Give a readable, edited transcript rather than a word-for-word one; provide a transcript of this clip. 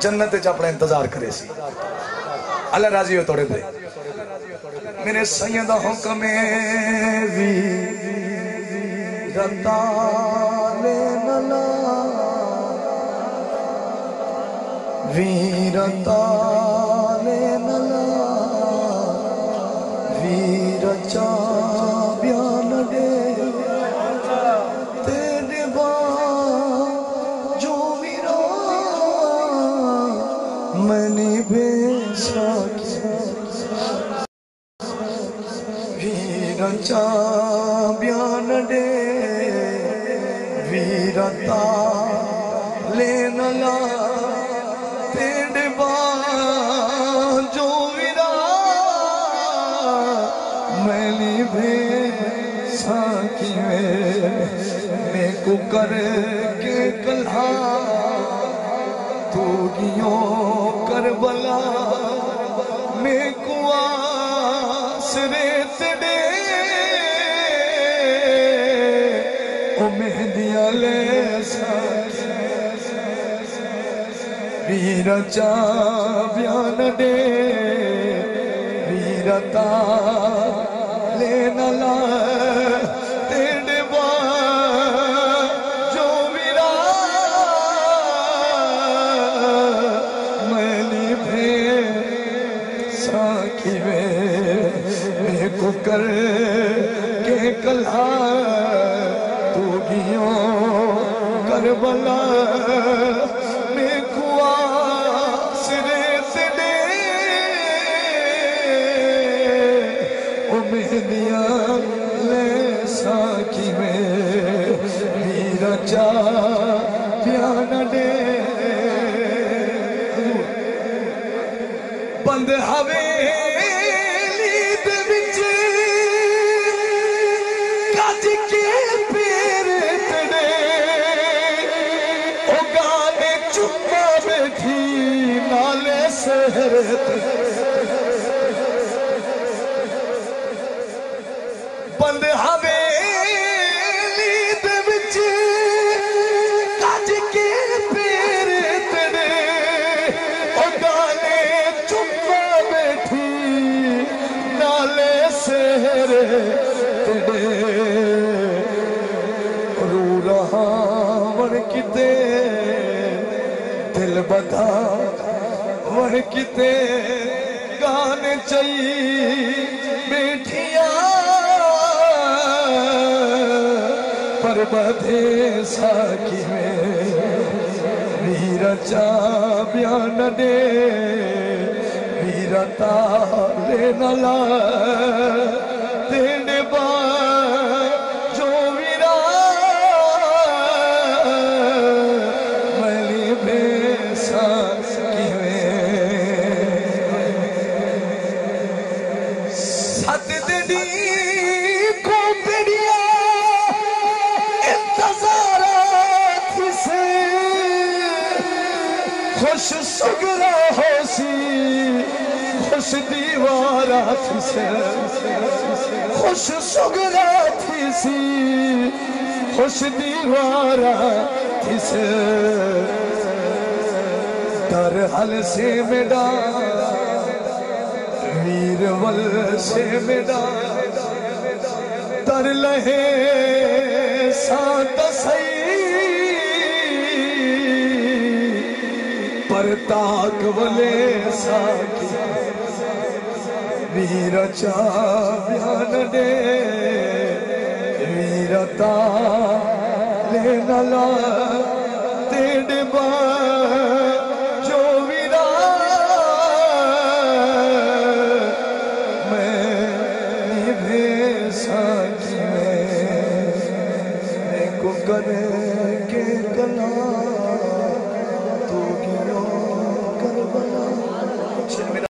जन्नत च अपना इंतजार करे सी। अल्लाह राजी हो थोड़े पे मेरे सैयद हुक्म भी रता ले नला वीरता ले नला वीर चा बयान दे तेरे बा जो वीरा मैंने बेसा वीर चा बयान दे वीरता ले नला तेरे बा जो वीरा मैंने बेसा की मैं को कर के कल्हा तू गियो करबला मैं को आसरे तेरे ओ मेहंदिया ले वीर चा बयान दे वीरता ले नला तेरे बा जो वीरा मैंने भेसा की मैं को कर के कल्हा तू गियो करबला मैं कुआ सिरे तेरे ओ मेहंदिया ले साकी में वीर चा बयान दे बंद हवेली दे विच गज के पैर तेरे ओ गाने चुप्पा बैठी नाले शहर बंद हवेली दे विच गज के पैर तेरे ओ गाने चुप्पा बैठी नाले शहर तेरे रू रहा वर किते दिल बता वर किते गाने चाहिए बैठिया पर बधे साकी में वीर चा बयान दे वीरता ले नला तेरे बा जो वीरा मैंने बेसा की सत दी को पेड़िया खुश सुगरा होसी खुश दीवारा थी से खुश सुगरा थी सी खुश दीवारा थी से दर हल से मेरा वीरवल से मेरा दर लहे सात सही पर ताक वले साकी वीर चा बयान दे वीरता ले नला तेरे बा जो वीरा मैं भेसा की मैं को कर के कला तू गियो करबला